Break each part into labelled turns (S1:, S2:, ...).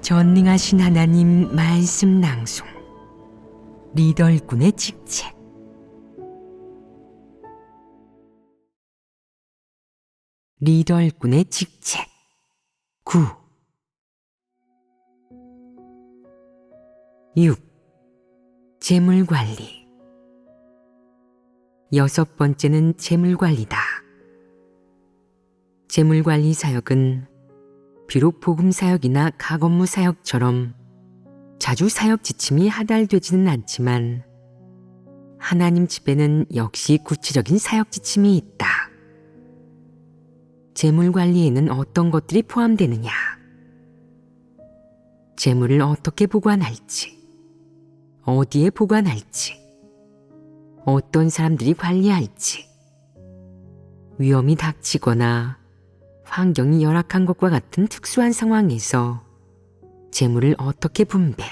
S1: 전능하신 하나님 말씀 낭송 리더 일꾼의 직책. 리더 일꾼의 직책 9. 6. 재물관리. 6번째는 재물관리다. 재물관리 사역은 비록 복음사역이나 가건무 사역처럼 자주 사역 지침이 하달되지는 않지만 하나님 집에는 역시 구체적인 사역 지침이 있다. 재물관리에는 어떤 것들이 포함되느냐? 재물을 어떻게 보관할지, 어디에 보관할지, 어떤 사람들이 관리할지, 위험이 닥치거나 환경이 열악한 것과 같은 특수한 상황에서 재물을 어떻게 분배,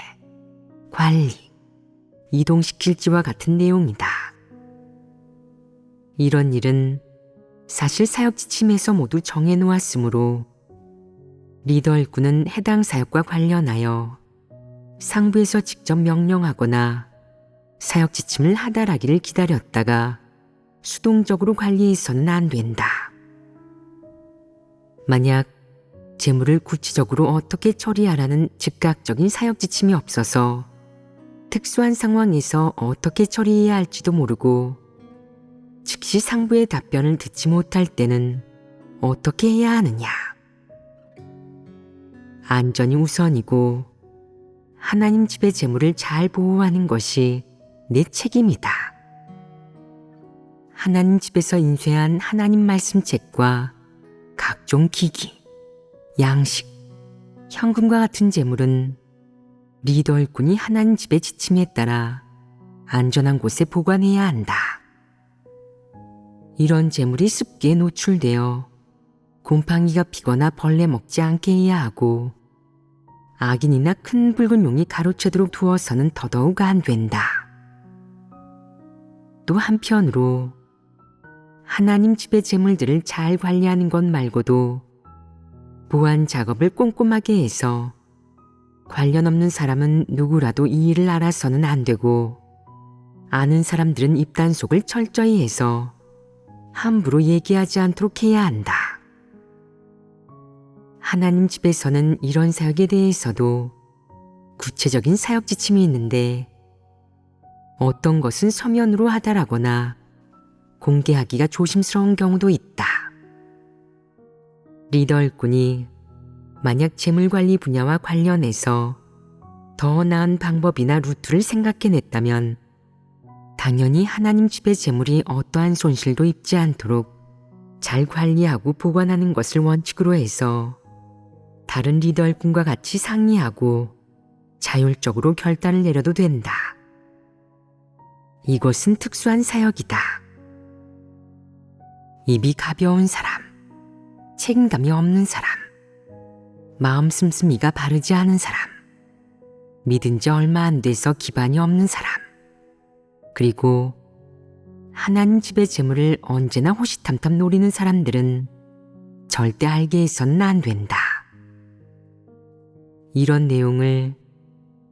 S1: 관리, 이동시킬지와 같은 내용이다. 이런 일은 사실 사역 지침에서 모두 정해놓았으므로 리더 일꾼은 해당 사역과 관련하여 상부에서 직접 명령하거나 사역 지침을 하달하기를 기다렸다가 수동적으로 관리해서는 안 된다. 만약 재물을 구체적으로 어떻게 처리하라는 즉각적인 사역 지침이 없어서 특수한 상황에서 어떻게 처리해야 할지도 모르고 즉시 상부의 답변을 듣지 못할 때는 어떻게 해야 하느냐? 안전이 우선이고 하나님 집의 재물을 잘 보호하는 것이 내 책임이다. 하나님 집에서 인쇄한 하나님 말씀 책과 각종 기기, 양식, 현금과 같은 재물은 리더 일꾼이 하나님 집의 지침에 따라 안전한 곳에 보관해야 한다. 이런 재물이 습기에 노출되어 곰팡이가 피거나 벌레 먹지 않게 해야 하고 악인이나 큰 붉은 용이 가로채도록 두어서는 더더욱 안 된다. 또 한편으로 하나님 집의 재물들을 잘 관리하는 것 말고도 보안 작업을 꼼꼼하게 해서 관련 없는 사람은 누구라도 이 일을 알아서는 안 되고 아는 사람들은 입단속을 철저히 해서 함부로 얘기하지 않도록 해야 한다. 하나님 집에서는 이런 사역에 대해서도 구체적인 사역 지침이 있는데 어떤 것은 서면으로 하달하거나 공개하기가 조심스러운 경우도 있다. 리더 일꾼이 만약 재물관리 분야와 관련해서 더 나은 방법이나 루트를 생각해냈다면 당연히 하나님 집의 재물이 어떠한 손실도 입지 않도록 잘 관리하고 보관하는 것을 원칙으로 해서 다른 리더 일꾼과 같이 상의하고 자율적으로 결단을 내려도 된다. 이것은 특수한 사역이다. 입이 가벼운 사람, 책임감이 없는 사람, 마음 씀씀이가 바르지 않은 사람, 믿은 지 얼마 안 돼서 기반이 없는 사람, 그리고 하나님 집의 재물을 언제나 호시탐탐 노리는 사람들은 절대 알게 해서는 안 된다. 이런 내용을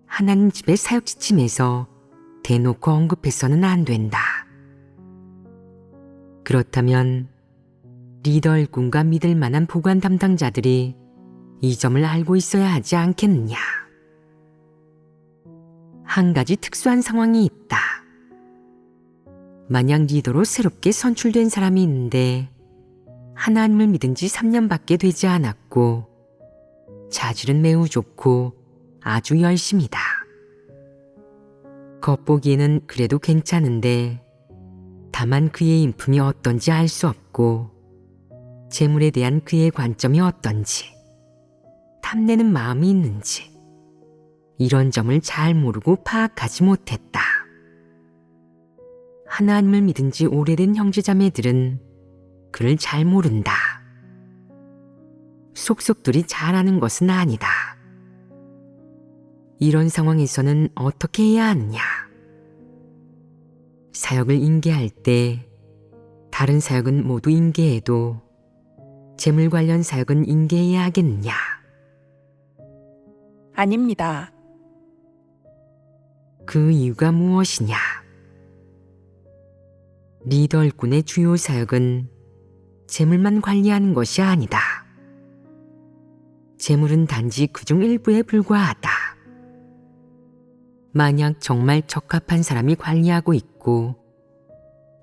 S1: 하나님 집의 사역 지침에서 대놓고 언급해서는 안 된다. 그렇다면 리더 일꾼과 믿을 만한 보관 담당자들이 이 점을 알고 있어야 하지 않겠느냐? 한 가지 특수한 상황이 있다. 만약 리더로 새롭게 선출된 사람이 있는데 하나님을 믿은 지 3년밖에 되지 않았고 자질은 매우 좋고 아주 열심이다. 겉보기에는 그래도 괜찮은데 다만 그의 인품이 어떤지 알 수 없고 재물에 대한 그의 관점이 어떤지 탐내는 마음이 있는지 이런 점을 잘 모르고 파악하지 못했다. 하나님을 믿은 지 오래된 형제자매들은 그를 잘 모른다. 속속들이 잘 아는 것은 아니다. 이런 상황에서는 어떻게 해야 하느냐? 사역을 인계할 때 다른 사역은 모두 인계해도 재물 관련 사역은 인계해야 하겠느냐?
S2: 아닙니다.
S1: 그 이유가 무엇이냐? 리더 일꾼의 주요 사역은 재물만 관리하는 것이 아니다. 재물은 단지 그중 일부에 불과하다. 만약 정말 적합한 사람이 관리하고 있고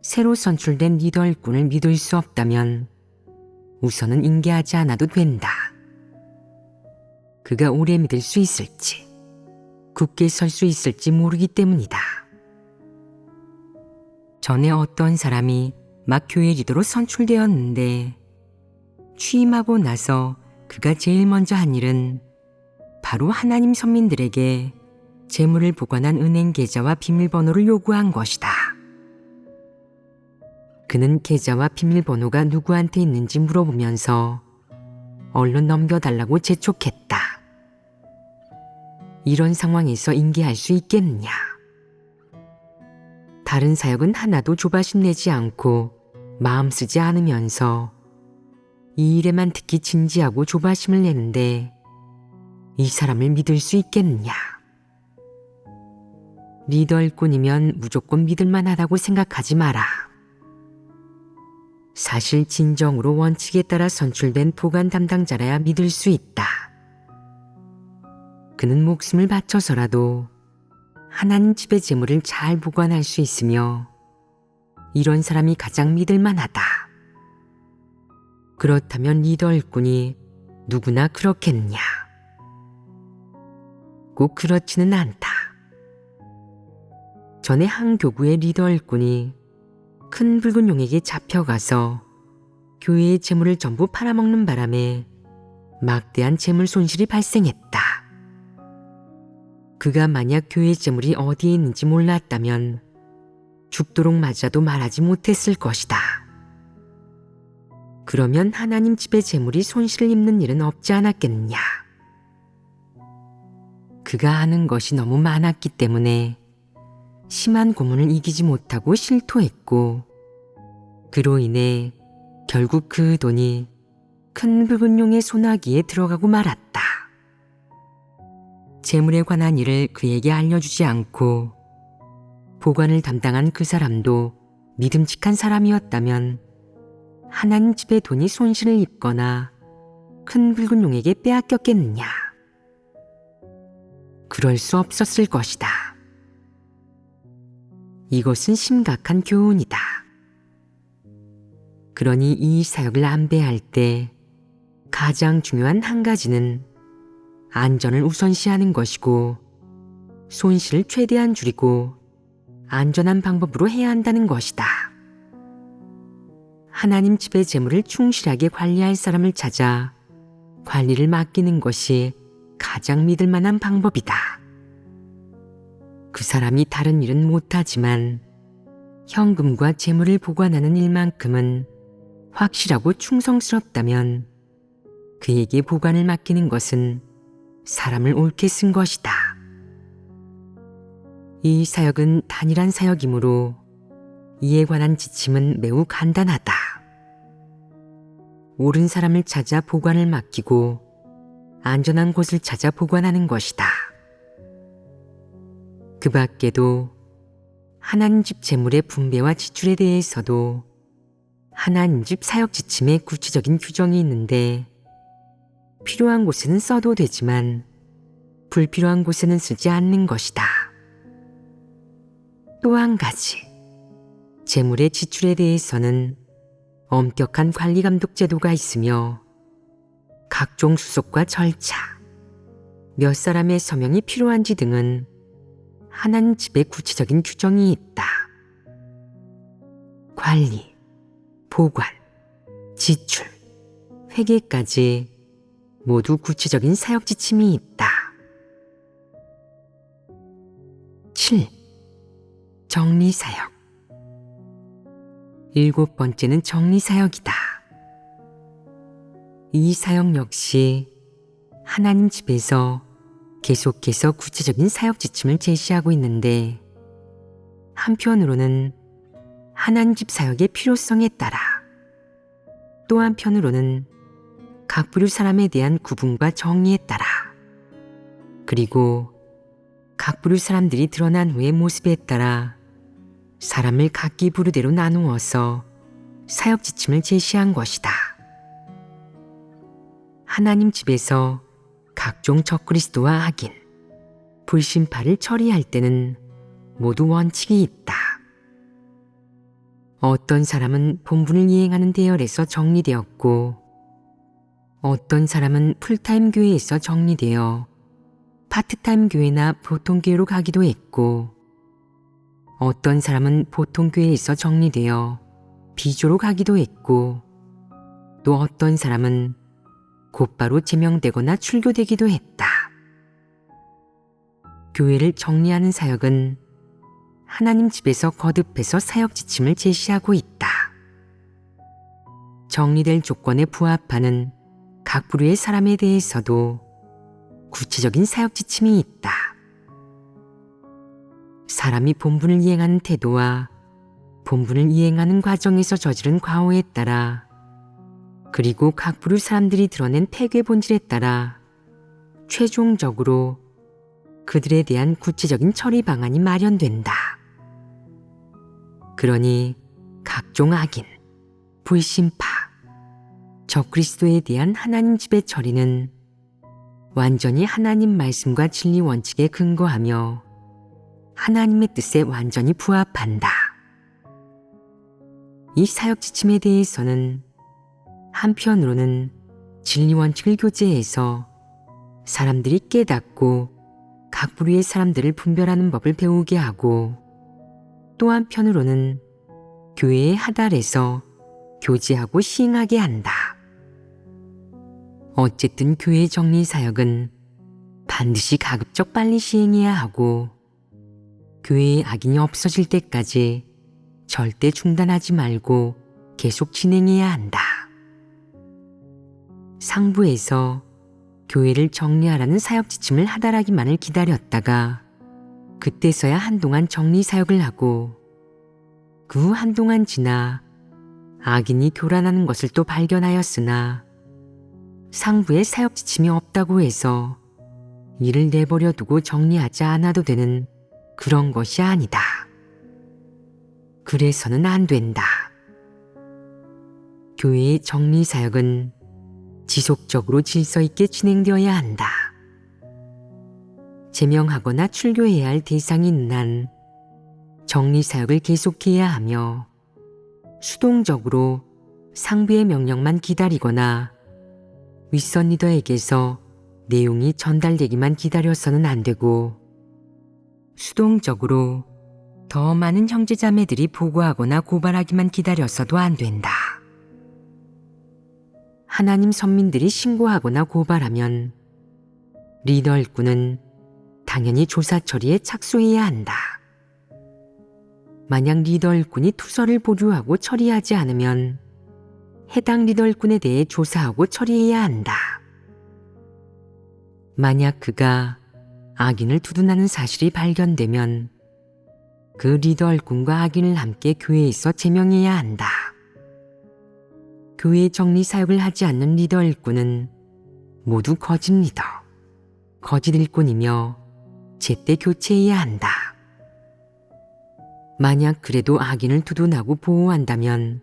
S1: 새로 선출된 리더 일꾼을 믿을 수 없다면 우선은 인계하지 않아도 된다. 그가 오래 믿을 수 있을지, 굳게 설 수 있을지 모르기 때문이다. 전에 어떤 사람이 막 교회 리더로 선출되었는데 취임하고 나서 그가 제일 먼저 한 일은 바로 하나님 선민들에게 재물을 보관한 은행 계좌와 비밀번호를 요구한 것이다. 그는 계좌와 비밀번호가 누구한테 있는지 물어보면서 얼른 넘겨달라고 재촉했다. 이런 상황에서 인계할 수 있겠느냐? 다른 사역은 하나도 조바심 내지 않고 마음 쓰지 않으면서 이 일에만 특히 진지하고 조바심을 내는데 이 사람을 믿을 수 있겠느냐? 리더 일꾼이면 무조건 믿을만하다고 생각하지 마라. 사실 진정으로 원칙에 따라 선출된 보관 담당자라야 믿을 수 있다. 그는 목숨을 바쳐서라도 하나님 집의 재물을 잘 보관할 수 있으며 이런 사람이 가장 믿을만하다. 그렇다면 리더 일꾼이 누구나 그렇겠느냐? 꼭 그렇지는 않다. 전에 한 교구의 리더 일꾼이 큰 붉은 용에게 잡혀가서 교회의 재물을 전부 팔아먹는 바람에 막대한 재물 손실이 발생했다. 그가 만약 교회 재물이 어디에 있는지 몰랐다면 죽도록 맞아도 말하지 못했을 것이다. 그러면 하나님 집의 재물이 손실을 입는 일은 없지 않았겠느냐? 그가 아는 것이 너무 많았기 때문에 심한 고문을 이기지 못하고 실토했고 그로 인해 결국 그 돈이 큰 붉은 용의 소나기에 들어가고 말았다. 재물에 관한 일을 그에게 알려주지 않고 보관을 담당한 그 사람도 믿음직한 사람이었다면 하나님 집의 돈이 손실을 입거나 큰 붉은 용에게 빼앗겼겠느냐? 그럴 수 없었을 것이다. 이것은 심각한 교훈이다. 그러니 이 사역을 안배할 때 가장 중요한 한 가지는 안전을 우선시하는 것이고 손실을 최대한 줄이고 안전한 방법으로 해야 한다는 것이다. 하나님 집의 재물을 충실하게 관리할 사람을 찾아 관리를 맡기는 것이 가장 믿을 만한 방법이다. 그 사람이 다른 일은 못하지만 현금과 재물을 보관하는 일만큼은 확실하고 충성스럽다면 그에게 보관을 맡기는 것은 사람을 옳게 쓴 것이다. 이 사역은 단일한 사역이므로 이에 관한 지침은 매우 간단하다. 옳은 사람을 찾아 보관을 맡기고 안전한 곳을 찾아 보관하는 것이다. 그 밖에도 하나님 집 재물의 분배와 지출에 대해서도 하나님 집 사역 지침에 구체적인 규정이 있는데 필요한 곳에는 써도 되지만 불필요한 곳에는 쓰지 않는 것이다. 또 한 가지, 재물의 지출에 대해서는 엄격한 관리 감독 제도가 있으며 각종 수속과 절차, 몇 사람의 서명이 필요한지 등은 하나님 집에 구체적인 규정이 있다. 관리, 보관, 지출, 회계까지 모두 구체적인 사역 지침이 있다. 7. 정리사역. 7번째는 정리사역이다. 이 사역 역시 하나님 집에서 계속해서 구체적인 사역 지침을 제시하고 있는데 한편으로는 하나님 집 사역의 필요성에 따라 또 한편으로는 각 부류 사람에 대한 구분과 정의에 따라 그리고 각 부류 사람들이 드러난 후의 모습에 따라 사람을 각기 부류대로 나누어서 사역 지침을 제시한 것이다. 하나님 집에서 각종 적그리스도와 악인, 불신파를 처리할 때는 모두 원칙이 있다. 어떤 사람은 본분을 이행하는 대열에서 정리되었고, 어떤 사람은 풀타임 교회에서 정리되어 파트타임 교회나 보통교회로 가기도 했고, 어떤 사람은 보통교회에서 정리되어 비조로 가기도 했고, 또 어떤 사람은 곧바로 제명되거나 출교되기도 했다. 교회를 정리하는 사역은 하나님 집에서 거듭해서 사역 지침을 제시하고 있다. 정리될 조건에 부합하는 각 부류의 사람에 대해서도 구체적인 사역 지침이 있다. 사람이 본분을 이행하는 태도와 본분을 이행하는 과정에서 저지른 과오에 따라, 그리고 각 부류 사람들이 드러낸 폐괴 본질에 따라 최종적으로 그들에 대한 구체적인 처리 방안이 마련된다. 그러니 각종 악인, 불신파, 적그리스도에 대한 하나님 집의 처리는 완전히 하나님 말씀과 진리 원칙에 근거하며 하나님의 뜻에 완전히 부합한다. 이 사역 지침에 대해서는 한편으로는 진리 원칙을 교제해서 사람들이 깨닫고 각 부류의 사람들을 분별하는 법을 배우게 하고, 또 한편으로는 교회의 하달에서 교제하고 시행하게 한다. 어쨌든 교회 정리 사역은 반드시 가급적 빨리 시행해야 하고, 교회의 악인이 없어질 때까지 절대 중단하지 말고 계속 진행해야 한다. 상부에서 교회를 정리하라는 사역 지침을 하달하기만을 기다렸다가 그때서야 한동안 정리 사역을 하고, 그 후 한동안 지나 악인이 교란하는 것을 또 발견하였으나 상부에 사역 지침이 없다고 해서 이를 내버려 두고 정리하지 않아도 되는 그런 것이 아니다. 그래서는 안 된다. 교회의 정리 사역은 지속적으로 질서 있게 진행되어야 한다. 제명하거나 출교해야 할 대상이 있는 한 정리 사역을 계속해야 하며, 수동적으로 상부의 명령만 기다리거나 윗선 리더에게서 내용이 전달되기만 기다려서는 안 되고, 수동적으로 더 많은 형제자매들이 보고하거나 고발하기만 기다려서도 안 된다. 하나님 선민들이 신고하거나 고발하면 리더 일꾼은 당연히 조사 처리에 착수해야 한다. 만약 리더 일꾼이 투서를 보류하고 처리하지 않으면 해당 리더 일꾼에 대해 조사하고 처리해야 한다. 만약 그가 악인을 두둔하는 사실이 발견되면 그 리더 일꾼과 악인을 함께 교회에서 제명해야 한다. 교회 정리 사역을 하지 않는 리더 일꾼은 모두 거짓 리더, 거짓 일꾼이며 제때 교체해야 한다. 만약 그래도 악인을 두둔하고 보호한다면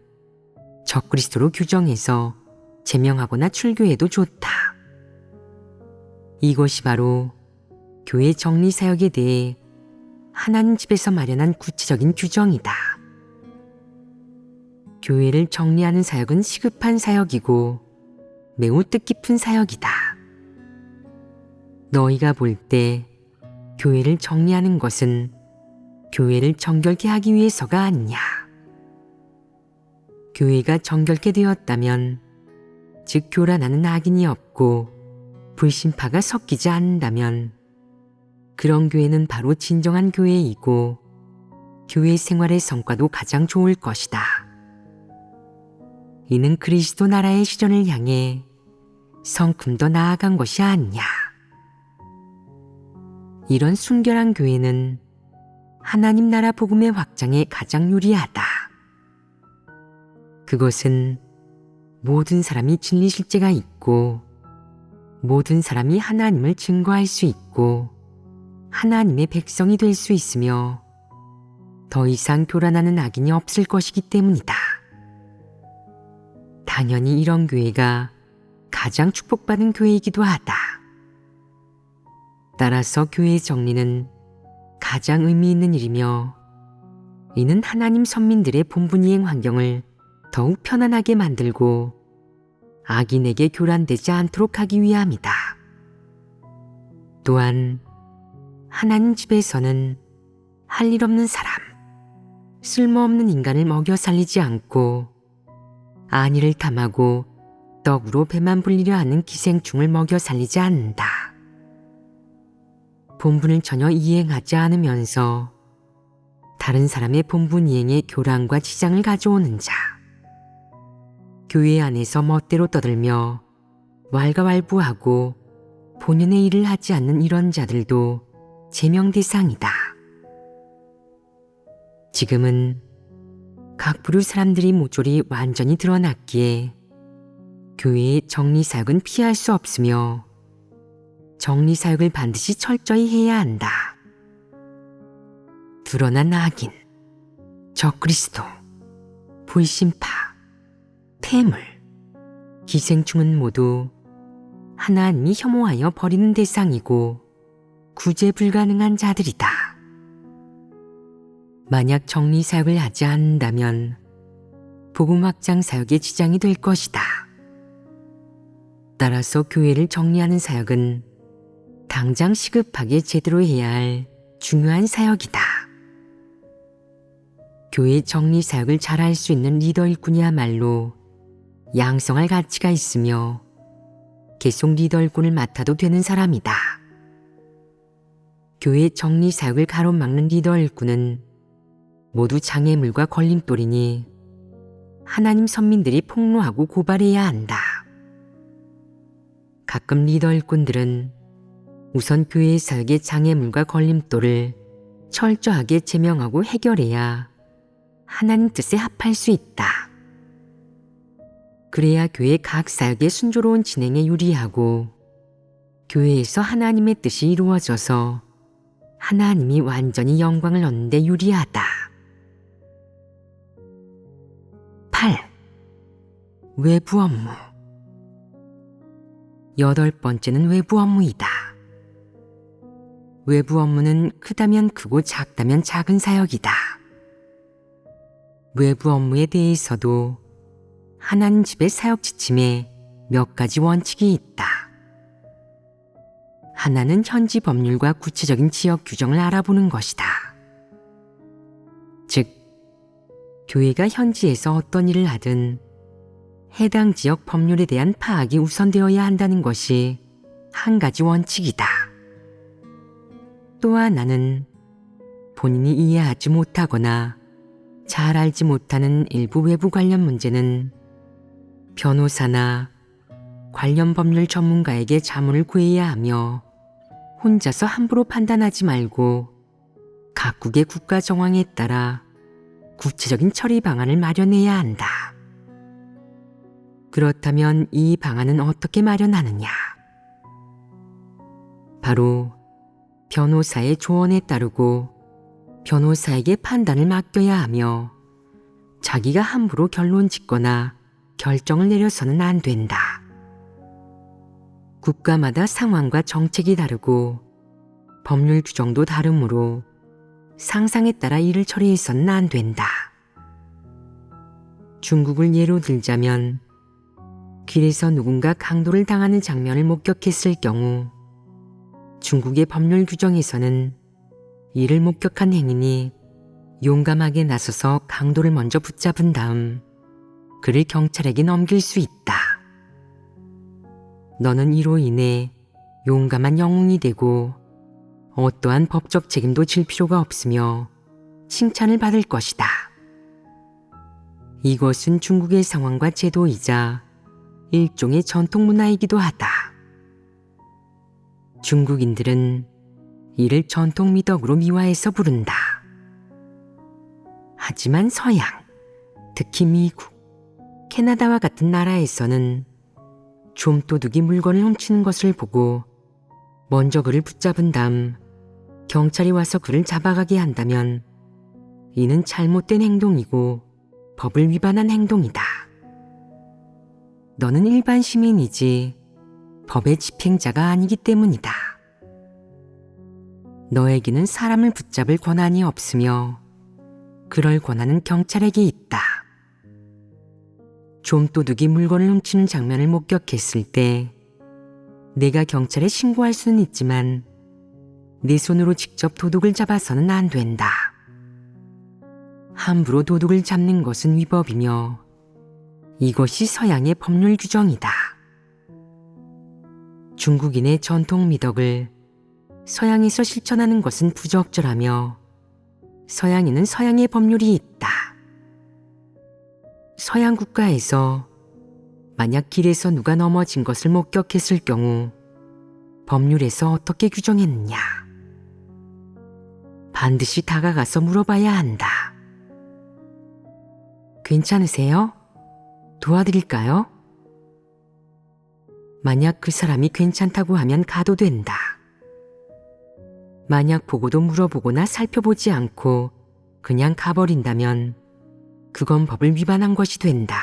S1: 적그리스도로 규정해서 제명하거나 출교해도 좋다. 이것이 바로 교회 정리 사역에 대해 하나님 집에서 마련한 구체적인 규정이다. 교회를 정리하는 사역은 시급한 사역이고 매우 뜻깊은 사역이다. 너희가 볼 때 교회를 정리하는 것은 교회를 정결케 하기 위해서가 아니냐. 교회가 정결케 되었다면, 즉 교란하는 악인이 없고 불신파가 섞이지 않는다면 그런 교회는 바로 진정한 교회이고 교회 생활의 성과도 가장 좋을 것이다. 이는 그리스도 나라의 실현을 향해 성큼 더 나아간 것이 아니냐. 이런 순결한 교회는 하나님 나라 복음의 확장에 가장 유리하다. 그것은 모든 사람이 진리 실제가 있고 모든 사람이 하나님을 증거할 수 있고 하나님의 백성이 될 수 있으며 더 이상 교란하는 악인이 없을 것이기 때문이다. 당연히 이런 교회가 가장 축복받은 교회이기도 하다. 따라서 교회의 정리는 가장 의미 있는 일이며 이는 하나님 선민들의 본분이행 환경을 더욱 편안하게 만들고 악인에게 교란되지 않도록 하기 위함이다. 또한 하나님 집에서는 할 일 없는 사람, 쓸모없는 인간을 먹여 살리지 않고 안위를 탐하고 떡으로 배만 불리려 하는 기생충을 먹여 살리지 않는다. 본분을 전혀 이행하지 않으면서 다른 사람의 본분 이행에 교란과 지장을 가져오는 자, 교회 안에서 멋대로 떠들며 왈가왈부하고 본연의 일을 하지 않는 이런 자들도 제명 대상이다. 지금은 각 부류 사람들이 모조리 완전히 드러났기에 교회의 정리사역은 피할 수 없으며 정리사역을 반드시 철저히 해야 한다. 드러난 악인, 적그리스도, 불신파, 태물, 기생충은 모두 하나님이 혐오하여 버리는 대상이고 구제 불가능한 자들이다. 만약 정리사역을 하지 않는다면 복음 확장 사역에 지장이 될 것이다. 따라서 교회를 정리하는 사역은 당장 시급하게 제대로 해야 할 중요한 사역이다. 교회 정리 사역을 잘할 수 있는 리더 일꾼이야말로 양성할 가치가 있으며 계속 리더 일꾼을 맡아도 되는 사람이다. 교회 정리 사역을 가로막는 리더 일꾼은 모두 장애물과 걸림돌이니 하나님 선민들이 폭로하고 고발해야 한다. 가끔 리더 일꾼들은 우선 교회의 사역의 장애물과 걸림돌을 철저하게 제명하고 해결해야 하나님 뜻에 합할 수 있다. 그래야 교회 각 사역의 순조로운 진행에 유리하고 교회에서 하나님의 뜻이 이루어져서 하나님이 완전히 영광을 얻는 데 유리하다. 8. 외부 업무. 8번째는 외부 업무이다. 외부 업무는 크다면 크고 작다면 작은 사역이다. 외부 업무에 대해서도 하나님 집의 사역 지침에 몇 가지 원칙이 있다. 하나는 현지 법률과 구체적인 지역 규정을 알아보는 것이다. 즉, 교회가 현지에서 어떤 일을 하든 해당 지역 법률에 대한 파악이 우선되어야 한다는 것이 한 가지 원칙이다. 또 하나는 본인이 이해하지 못하거나 잘 알지 못하는 일부 외부 관련 문제는 변호사나 관련 법률 전문가에게 자문을 구해야 하며 혼자서 함부로 판단하지 말고 각국의 국가 정황에 따라 구체적인 처리 방안을 마련해야 한다. 그렇다면 이 방안은 어떻게 마련하느냐? 바로 변호사의 조언에 따르고 변호사에게 판단을 맡겨야 하며 자기가 함부로 결론 짓거나 결정을 내려서는 안 된다. 국가마다 상황과 정책이 다르고 법률 규정도 다르므로 상상에 따라 일을 처리해서는 안 된다. 중국을 예로 들자면 길에서 누군가 강도를 당하는 장면을 목격했을 경우 중국의 법률 규정에서는 이를 목격한 행인이 용감하게 나서서 강도를 먼저 붙잡은 다음 그를 경찰에게 넘길 수 있다. 너는 이로 인해 용감한 영웅이 되고 어떠한 법적 책임도 질 필요가 없으며 칭찬을 받을 것이다. 이것은 중국의 상황과 제도이자 일종의 전통 문화이기도 하다. 중국인들은 이를 전통 미덕으로 미화해서 부른다. 하지만 서양, 특히 미국, 캐나다와 같은 나라에서는 좀도둑이 물건을 훔치는 것을 보고 먼저 그를 붙잡은 다음 경찰이 와서 그를 잡아가게 한다면 이는 잘못된 행동이고 법을 위반한 행동이다. 너는 일반 시민이지 법의 집행자가 아니기 때문이다. 너에게는 사람을 붙잡을 권한이 없으며 그럴 권한은 경찰에게 있다. 좀도둑이 물건을 훔치는 장면을 목격했을 때 내가 경찰에 신고할 수는 있지만 내 손으로 직접 도둑을 잡아서는 안 된다. 함부로 도둑을 잡는 것은 위법이며 이것이 서양의 법률 규정이다. 중국인의 전통 미덕을 서양에서 실천하는 것은 부적절하며 서양에는 서양의 법률이 있다. 서양 국가에서 만약 길에서 누가 넘어진 것을 목격했을 경우 법률에서 어떻게 규정했느냐? 반드시 다가가서 물어봐야 한다. 괜찮으세요? 도와드릴까요? 만약 그 사람이 괜찮다고 하면 가도 된다. 만약 보고도 물어보거나 살펴보지 않고 그냥 가버린다면 그건 법을 위반한 것이 된다.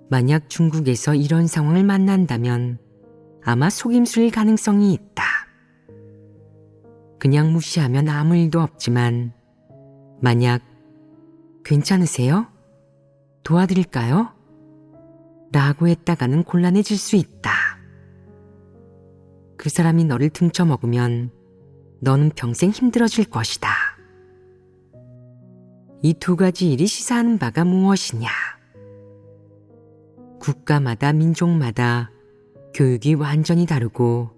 S1: 만약 중국에서 이런 상황을 만난다면 아마 속임수일 가능성이 있다. 그냥 무시하면 아무 일도 없지만 만약 괜찮으세요? 도와드릴까요? 라고 했다가는 곤란해질 수 있다. 그 사람이 너를 등쳐먹으면 너는 평생 힘들어질 것이다. 이 두 가지 일이 시사하는 바가 무엇이냐? 국가마다 민족마다 교육이 완전히 다르고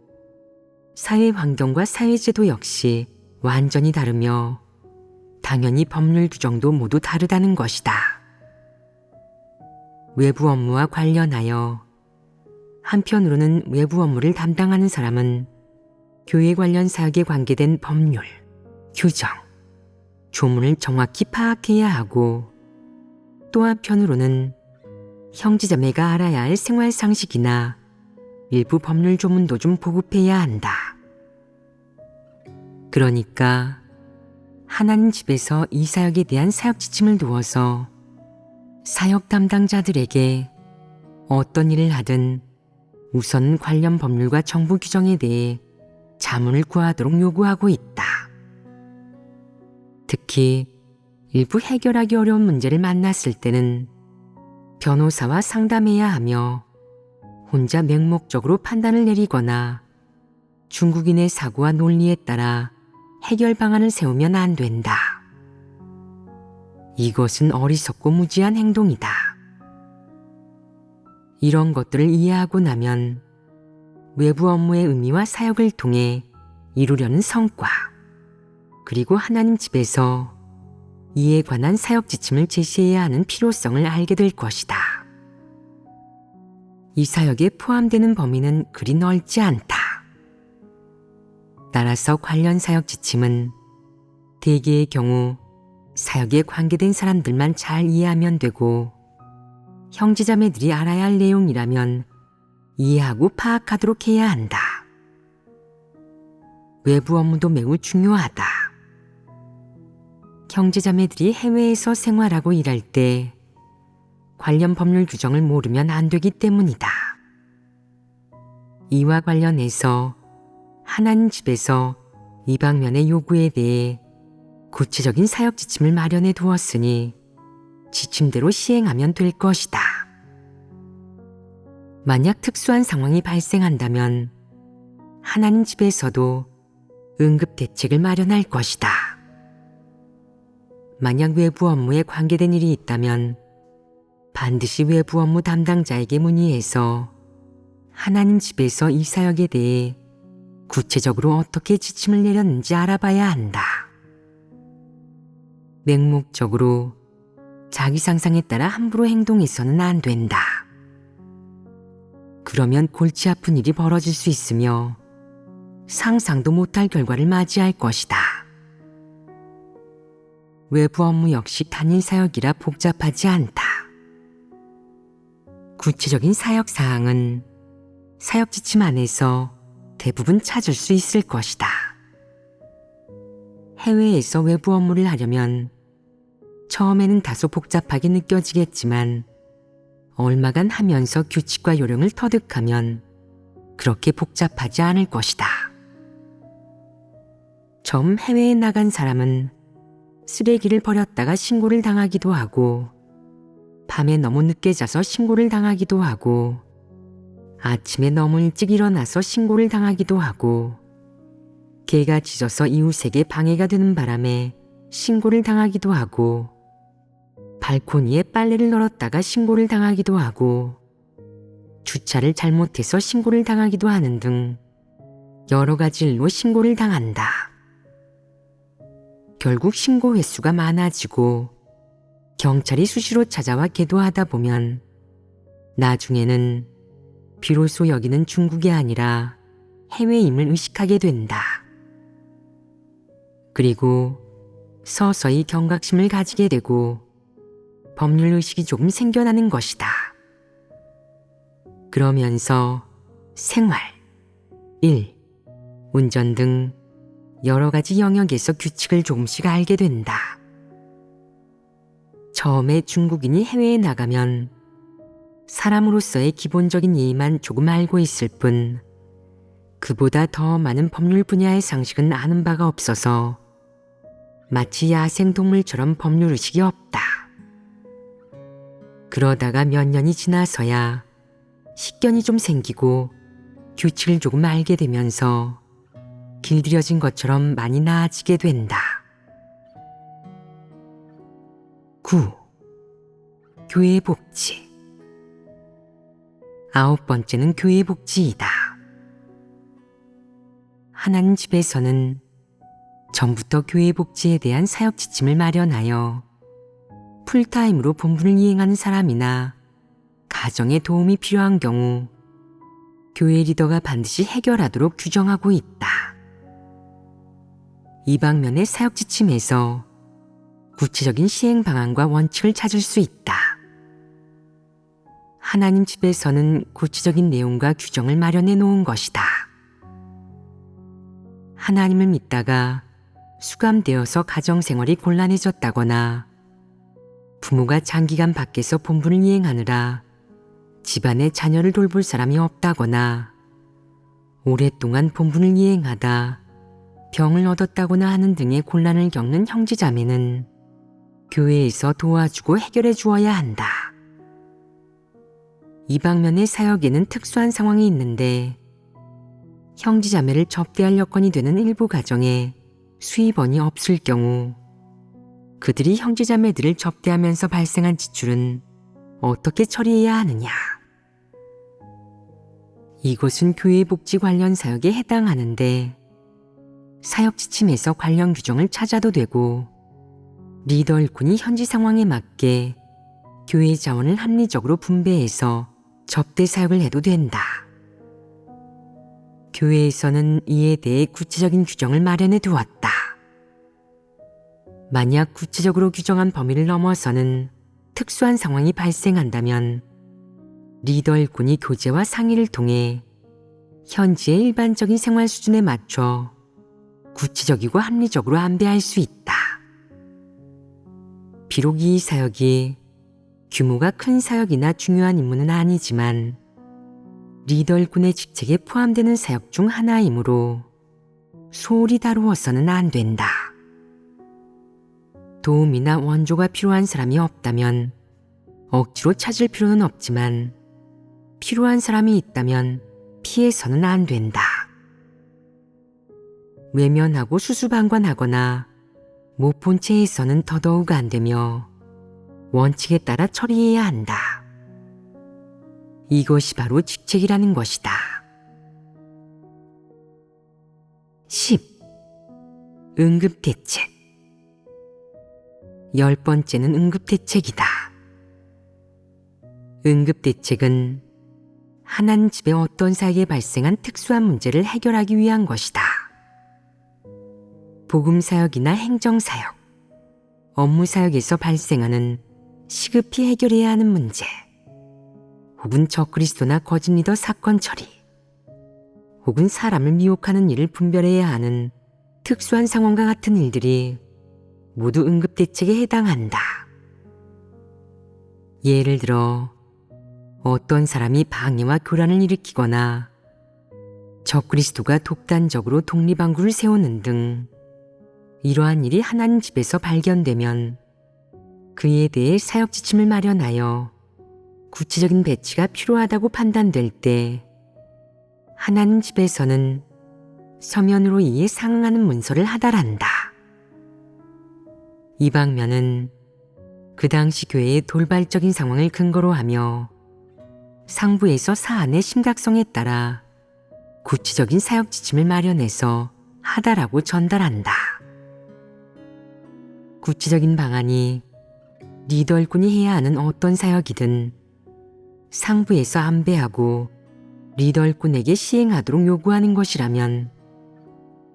S1: 사회 환경과 사회제도 역시 완전히 다르며 당연히 법률 규정도 모두 다르다는 것이다. 외부 업무와 관련하여 한편으로는 외부 업무를 담당하는 사람은 교회 관련 사역에 관계된 법률, 규정, 조문을 정확히 파악해야 하고 또 한편으로는 형제자매가 알아야 할 생활 상식이나 일부 법률 조문도 좀 보급해야 한다. 그러니까 하나님 집에서 이 사역에 대한 사역 지침을 두어서 사역 담당자들에게 어떤 일을 하든 우선 관련 법률과 정부 규정에 대해 자문을 구하도록 요구하고 있다. 특히 일부 해결하기 어려운 문제를 만났을 때는 변호사와 상담해야 하며 혼자 맹목적으로 판단을 내리거나 중국인의 사고와 논리에 따라 해결 방안을 세우면 안 된다. 이것은 어리석고 무지한 행동이다. 이런 것들을 이해하고 나면 외부 업무의 의미와 사역을 통해 이루려는 성과, 그리고 하나님 집에서 이에 관한 사역 지침을 제시해야 하는 필요성을 알게 될 것이다. 이 사역에 포함되는 범위는 그리 넓지 않다. 따라서 관련 사역 지침은 대개의 경우 사역에 관계된 사람들만 잘 이해하면 되고 형제자매들이 알아야 할 내용이라면 이해하고 파악하도록 해야 한다. 외부 업무도 매우 중요하다. 형제자매들이 해외에서 생활하고 일할 때 관련 법률 규정을 모르면 안 되기 때문이다. 이와 관련해서 하나님 집에서 이 방면의 요구에 대해 구체적인 사역 지침을 마련해 두었으니 지침대로 시행하면 될 것이다. 만약 특수한 상황이 발생한다면 하나님 집에서도 응급 대책을 마련할 것이다. 만약 외부 업무에 관계된 일이 있다면 반드시 외부 업무 담당자에게 문의해서 하나님 집에서 이 사역에 대해 구체적으로 어떻게 지침을 내렸는지 알아봐야 한다. 맹목적으로 자기 상상에 따라 함부로 행동해서는 안 된다. 그러면 골치 아픈 일이 벌어질 수 있으며 상상도 못할 결과를 맞이할 것이다. 외부 업무 역시 단일 사역이라 복잡하지 않다. 구체적인 사역 사항은 사역 지침 안에서 대부분 찾을 수 있을 것이다. 해외에서 외부 업무를 하려면 처음에는 다소 복잡하게 느껴지겠지만 얼마간 하면서 규칙과 요령을 터득하면 그렇게 복잡하지 않을 것이다. 처음 해외에 나간 사람은 쓰레기를 버렸다가 신고를 당하기도 하고 밤에 너무 늦게 자서 신고를 당하기도 하고 아침에 너무 일찍 일어나서 신고를 당하기도 하고 개가 짖어서 이웃에게 방해가 되는 바람에 신고를 당하기도 하고 발코니에 빨래를 널었다가 신고를 당하기도 하고 주차를 잘못해서 신고를 당하기도 하는 등 여러 가지 일로 신고를 당한다. 결국 신고 횟수가 많아지고 경찰이 수시로 찾아와 계도하다 보면 나중에는 비로소 여기는 중국이 아니라 해외임을 의식하게 된다. 그리고 서서히 경각심을 가지게 되고 법률의식이 조금 생겨나는 것이다. 그러면서 생활, 일, 운전 등 여러 가지 영역에서 규칙을 조금씩 알게 된다. 처음에 중국인이 해외에 나가면 사람으로서의 기본적인 예의만 조금 알고 있을 뿐 그보다 더 많은 법률 분야의 상식은 아는 바가 없어서 마치 야생동물처럼 법률의식이 없다. 그러다가 몇 년이 지나서야 식견이 좀 생기고 규칙을 조금 알게 되면서 길들여진 것처럼 많이 나아지게 된다. 9. 교회 복지. 9번째는 교회 복지이다. 하나님 집에서는 전부터 교회 복지에 대한 사역 지침을 마련하여 풀타임으로 본분을 이행하는 사람이나 가정에 도움이 필요한 경우 교회 리더가 반드시 해결하도록 규정하고 있다. 이 방면의 사역 지침에서 구체적인 시행 방안과 원칙을 찾을 수 있다. 하나님 집에서는 구체적인 내용과 규정을 마련해 놓은 것이다. 하나님을 믿다가 수감되어서 가정생활이 곤란해졌다거나 부모가 장기간 밖에서 본분을 이행하느라 집안에 자녀를 돌볼 사람이 없다거나 오랫동안 본분을 이행하다 병을 얻었다거나 하는 등의 곤란을 겪는 형제자매는 교회에서 도와주고 해결해 주어야 한다. 이 방면의 사역에는 특수한 상황이 있는데 형제자매를 접대할 여건이 되는 일부 가정에 수입원이 없을 경우 그들이 형제자매들을 접대하면서 발생한 지출은 어떻게 처리해야 하느냐. 이것은 교회 복지 관련 사역에 해당하는데 사역 지침에서 관련 규정을 찾아도 되고 리더 일꾼이 현지 상황에 맞게 교회 자원을 합리적으로 분배해서 접대 사역을 해도 된다. 교회에서는 이에 대해 구체적인 규정을 마련해 두었다. 만약 구체적으로 규정한 범위를 넘어서는 특수한 상황이 발생한다면 리더 일꾼이 교제와 상의를 통해 현지의 일반적인 생활 수준에 맞춰 구체적이고 합리적으로 안배할 수 있다. 비록 이 사역이 규모가 큰 사역이나 중요한 임무는 아니지만 리더 일꾼의 직책에 포함되는 사역 중 하나이므로 소홀히 다루어서는 안 된다. 도움이나 원조가 필요한 사람이 없다면 억지로 찾을 필요는 없지만 필요한 사람이 있다면 피해서는 안 된다. 외면하고 수수방관하거나 못 본 채에서는 더더욱 안 되며 원칙에 따라 처리해야 한다. 이것이 바로 직책이라는 것이다. 10. 응급대책. 10번째는 응급대책이다. 응급대책은 하나님 집에 어떤 사역에 발생한 특수한 문제를 해결하기 위한 것이다. 복음사역이나 행정사역, 업무사역에서 발생하는 시급히 해결해야 하는 문제, 혹은 적그리스도나 거짓 리더 사건 처리, 혹은 사람을 미혹하는 일을 분별해야 하는 특수한 상황과 같은 일들이 모두 응급대책에 해당한다. 예를 들어 어떤 사람이 방해와 교란을 일으키거나 적그리스도가 독단적으로 독립왕국을 세우는 등 이러한 일이 하나님 집에서 발견되면 그에 대해 사역 지침을 마련하여 구체적인 배치가 필요하다고 판단될 때 하나님 집에서는 서면으로 이에 상응하는 문서를 하달한다. 이 방면은 그 당시 교회의 돌발적인 상황을 근거로 하며 상부에서 사안의 심각성에 따라 구체적인 사역 지침을 마련해서 하달하고 전달한다. 구체적인 방안이 리더 일꾼이 해야 하는 어떤 사역이든 상부에서 안배하고 리더 일꾼에게 시행하도록 요구하는 것이라면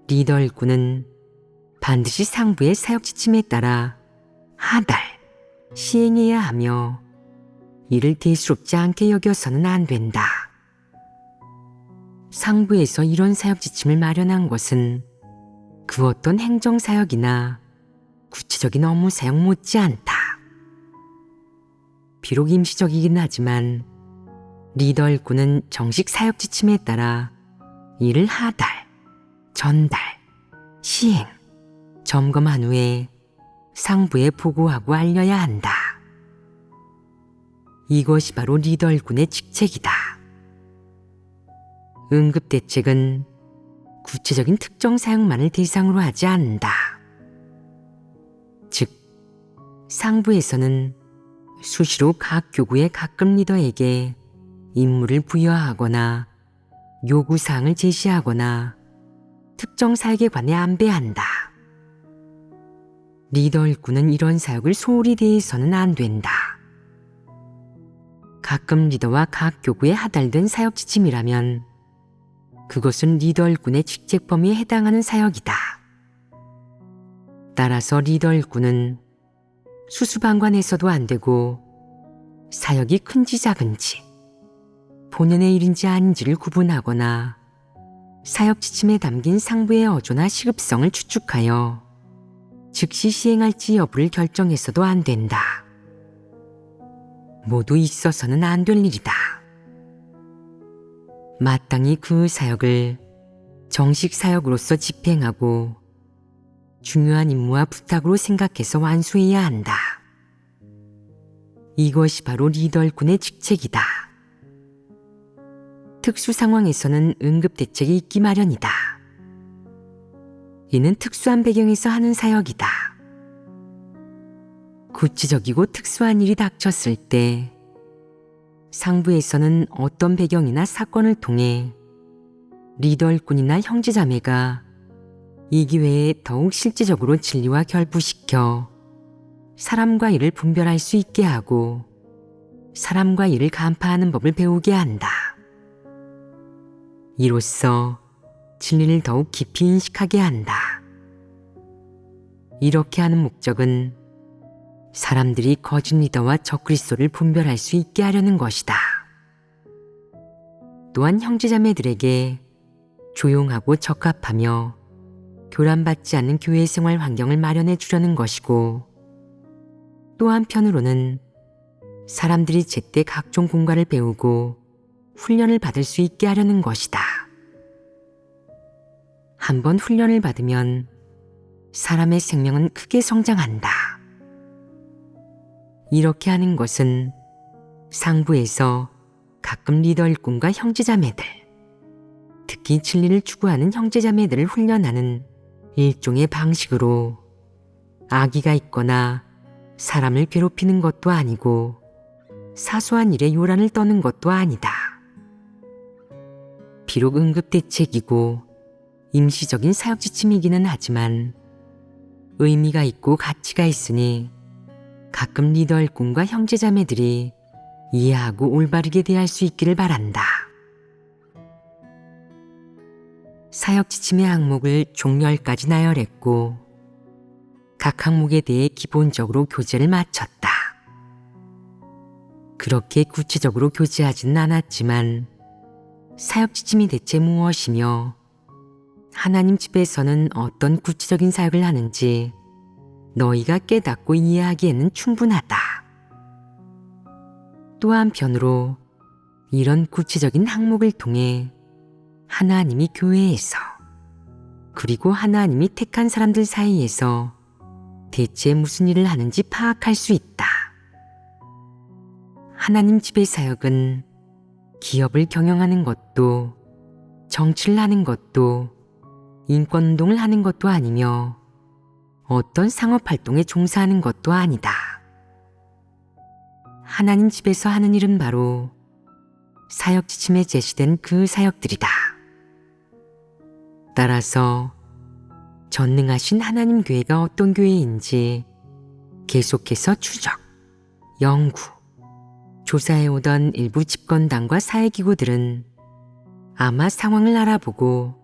S1: 리더 일꾼은 반드시 상부의 사역 지침에 따라 하달, 시행해야 하며 이를 대수롭지 않게 여겨서는 안 된다. 상부에서 이런 사역 지침을 마련한 것은 그 어떤 행정사역이나 구체적인 업무 사역 못지않다. 비록 임시적이긴 하지만 리더 일꾼은 정식 사역 지침에 따라 이를 하달, 전달, 시행, 점검한 후에 상부에 보고하고 알려야 한다. 이것이 바로 리더 일꾼의 직책이다. 응급대책은 구체적인 특정 사역만을 대상으로 하지 않는다. 즉, 상부에서는 수시로 각 교구의 각급 리더에게 임무를 부여하거나 요구사항을 제시하거나 특정 사역에 관해 안배한다. 리더 일꾼은 이런 사역을 소홀히 대해서는 안 된다. 각급 리더와 각 교구에 하달된 사역 지침이라면 그것은 리더 일꾼의 직책 범위에 해당하는 사역이다. 따라서 리더 일꾼은 수수방관해서도 안 되고 사역이 큰지 작은지 본연의 일인지 아닌지를 구분하거나 사역 지침에 담긴 상부의 어조나 시급성을 추측하여 즉시 시행할지 여부를 결정해서도 안 된다. 모두 있어서는 안 될 일이다. 마땅히 그 사역을 정식 사역으로서 집행하고 중요한 임무와 부탁으로 생각해서 완수해야 한다. 이것이 바로 리더 일꾼의 직책이다. 특수 상황에서는 응급대책이 있기 마련이다. 이는 특수한 배경에서 하는 사역이다. 구체적이고 특수한 일이 닥쳤을 때 상부에서는 어떤 배경이나 사건을 통해 리더 일꾼이나 형제자매가 이 기회에 더욱 실제적으로 진리와 결부시켜 사람과 일을 분별할 수 있게 하고 사람과 일을 간파하는 법을 배우게 한다. 이로써 진리를 더욱 깊이 인식하게 한다. 이렇게 하는 목적은 사람들이 거짓 리더와 적그리스도를 분별할 수 있게 하려는 것이다. 또한 형제자매들에게 조용하고 적합하며 교란받지 않는 교회 생활 환경을 마련해 주려는 것이고, 또 한편으로는 사람들이 제때 각종 공과를 배우고 훈련을 받을 수 있게 하려는 것이다. 한번 훈련을 받으면 사람의 생명은 크게 성장한다. 이렇게 하는 것은 상부에서 가끔 리더 일꾼과 형제자매들, 특히 진리를 추구하는 형제자매들을 훈련하는 일종의 방식으로 악의가 있거나 사람을 괴롭히는 것도 아니고 사소한 일에 요란을 떠는 것도 아니다. 비록 응급대책이고 임시적인 사역지침이기는 하지만 의미가 있고 가치가 있으니 가끔 리더 일꾼과 형제자매들이 이해하고 올바르게 대할 수 있기를 바란다. 사역지침의 항목을 총 10가지 나열했고 각 항목에 대해 기본적으로 교재를 마쳤다. 그렇게 구체적으로 교제하지는 않았지만 사역 지침이 대체 무엇이며 하나님 집에서는 어떤 구체적인 사역을 하는지 너희가 깨닫고 이해하기에는 충분하다. 또 한편으로 이런 구체적인 항목을 통해 하나님이 교회에서 그리고 하나님이 택한 사람들 사이에서 대체 무슨 일을 하는지 파악할 수 있다. 하나님 집의 사역은 기업을 경영하는 것도 정치를 하는 것도 인권운동을 하는 것도 아니며 어떤 상업활동에 종사하는 것도 아니다. 하나님 집에서 하는 일은 바로 사역 지침에 제시된 그 사역들이다. 따라서 전능하신 하나님 교회가 어떤 교회인지 계속해서 추적, 연구, 조사해오던 일부 집권당과 사회기구들은 아마 상황을 알아보고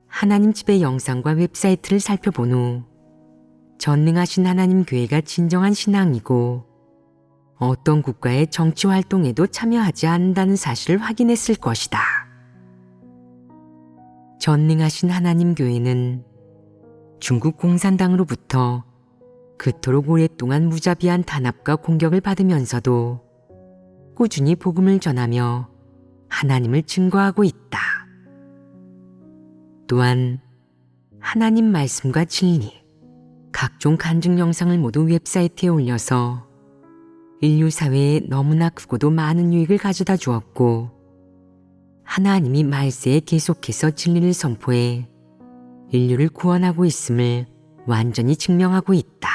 S1: 하나님 집의 영상과 웹사이트를 살펴본 후 전능하신 하나님 교회가 진정한 신앙이고 어떤 국가의 정치 활동에도 참여하지 않는다는 사실을 확인했을 것이다. 전능하신 하나님 교회는 중국 공산당으로부터 그토록 오랫동안 무자비한 탄압과 공격을 받으면서도 꾸준히 복음을 전하며 하나님을 증거하고 있다. 또한 하나님 말씀과 진리, 각종 간증 영상을 모두 웹사이트에 올려서 인류 사회에 너무나 크고도 많은 유익을 가져다 주었고 하나님이 말세에 계속해서 진리를 선포해 인류를 구원하고 있음을 완전히 증명하고 있다.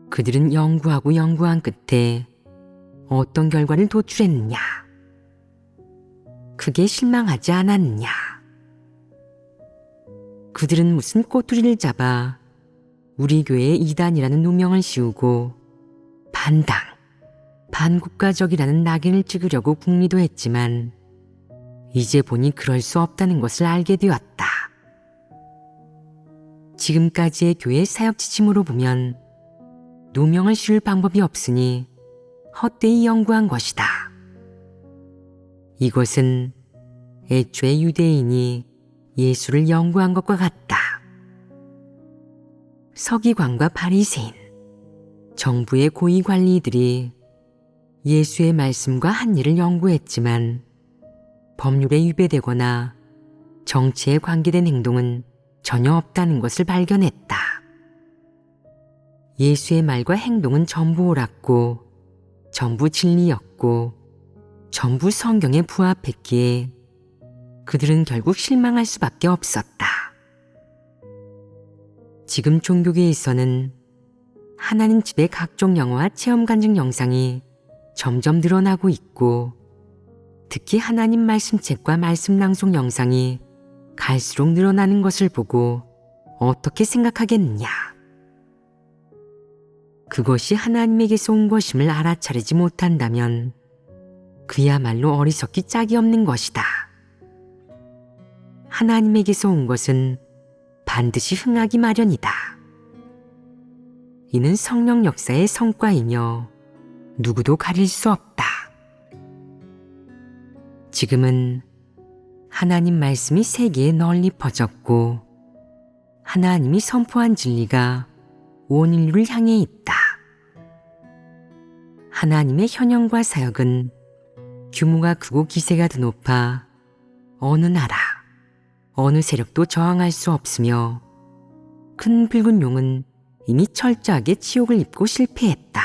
S1: 그들은 연구한 끝에 어떤 결과를 도출했느냐? 그게 실망하지 않았느냐? 그들은 무슨 꼬투리를 잡아 우리 교회에 이단이라는 누명을 씌우고 반당, 반국가적이라는 낙인을 찍으려고 궁리도 했지만 이제 보니 그럴 수 없다는 것을 알게 되었다. 지금까지의 교회 사역 지침으로 보면 누명을 씌울 방법이 없으니 헛되이 연구한 것이다. 이것은 애초에 유대인이 예수를 연구한 것과 같다. 서기관과 바리새인, 정부의 고위 관리들이 예수의 말씀과 한 일을 연구했지만 법률에 위배되거나 정치에 관계된 행동은 전혀 없다는 것을 발견했다. 예수의 말과 행동은 전부 옳았고 전부 진리였고 전부 성경에 부합했기에 그들은 결국 실망할 수밖에 없었다. 지금 종교계에서는 하나님 집의 각종 영화와 체험 간증 영상이 점점 늘어나고 있고 특히 하나님 말씀책과 말씀 낭송 영상이 갈수록 늘어나는 것을 보고 어떻게 생각하겠느냐? 그것이 하나님에게서 온 것임을 알아차리지 못한다면 그야말로 어리석기 짝이 없는 것이다. 하나님에게서 온 것은 반드시 흥하기 마련이다. 이는 성령 역사의 성과이며 누구도 가릴 수 없다. 지금은 하나님 말씀이 세계에 널리 퍼졌고 하나님이 선포한 진리가 온 인류를 향해 있다. 하나님의 현현과 사역은 규모가 크고 기세가 드높아 어느 나라, 어느 세력도 저항할 수 없으며 큰 붉은 용은 이미 철저하게 치욕을 입고 실패했다.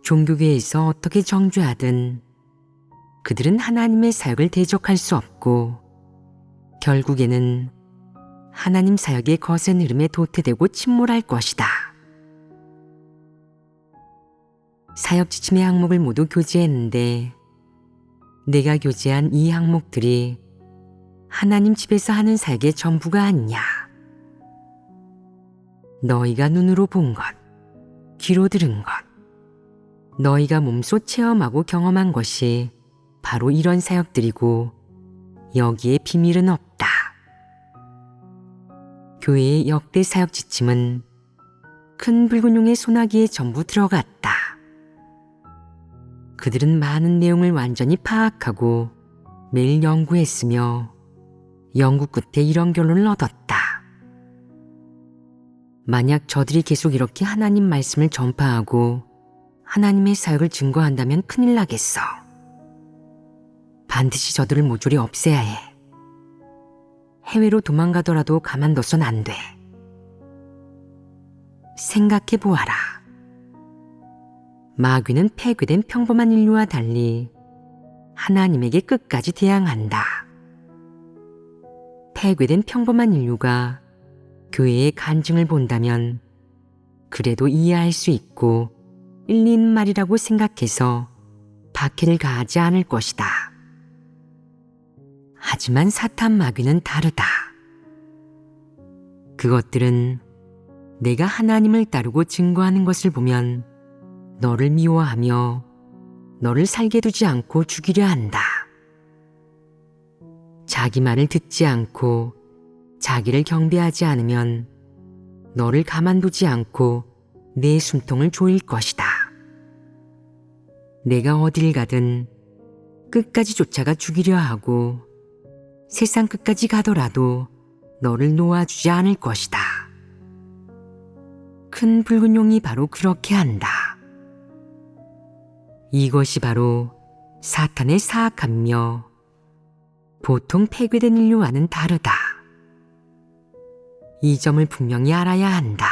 S1: 종교계에서 어떻게 정죄하든 그들은 하나님의 사역을 대적할 수 없고 결국에는 하나님 사역의 거센 흐름에 도태되고 침몰할 것이다. 사역 지침의 항목을 모두 교제했는데 내가 교제한 이 항목들이 하나님 집에서 하는 사역의 전부가 아니냐. 너희가 눈으로 본 것, 귀로 들은 것, 너희가 몸소 체험하고 경험한 것이 바로 이런 사역들이고 여기에 비밀은 없다. 교회의 역대 사역 지침은 큰 붉은 용의 소나기에 전부 들어갔다. 그들은 많은 내용을 완전히 파악하고 매일 연구했으며 연구 끝에 이런 결론을 얻었다. 만약 저들이 계속 이렇게 하나님 말씀을 전파하고 하나님의 사역을 증거한다면 큰일 나겠어. 반드시 저들을 모조리 없애야 해. 해외로 도망가더라도 가만둬선 안 돼. 생각해 보아라. 마귀는 폐괴된 평범한 인류와 달리 하나님에게 끝까지 대항한다. 폐괴된 평범한 인류가 교회의 간증을 본다면 그래도 이해할 수 있고 일리 있는 말이라고 생각해서 박해를 가하지 않을 것이다. 하지만 사탄 마귀는 다르다. 그것들은 내가 하나님을 따르고 증거하는 것을 보면 너를 미워하며 너를 살게 두지 않고 죽이려 한다. 자기 말을 듣지 않고 자기를 경배하지 않으면 너를 가만두지 않고 내 숨통을 조일 것이다. 내가 어딜 가든 끝까지 쫓아가 죽이려 하고 세상 끝까지 가더라도 너를 놓아주지 않을 것이다. 큰 붉은 용이 바로 그렇게 한다. 이것이 바로 사탄의 사악함이며 보통 폐괴된 인류와는 다르다. 이 점을 분명히 알아야 한다.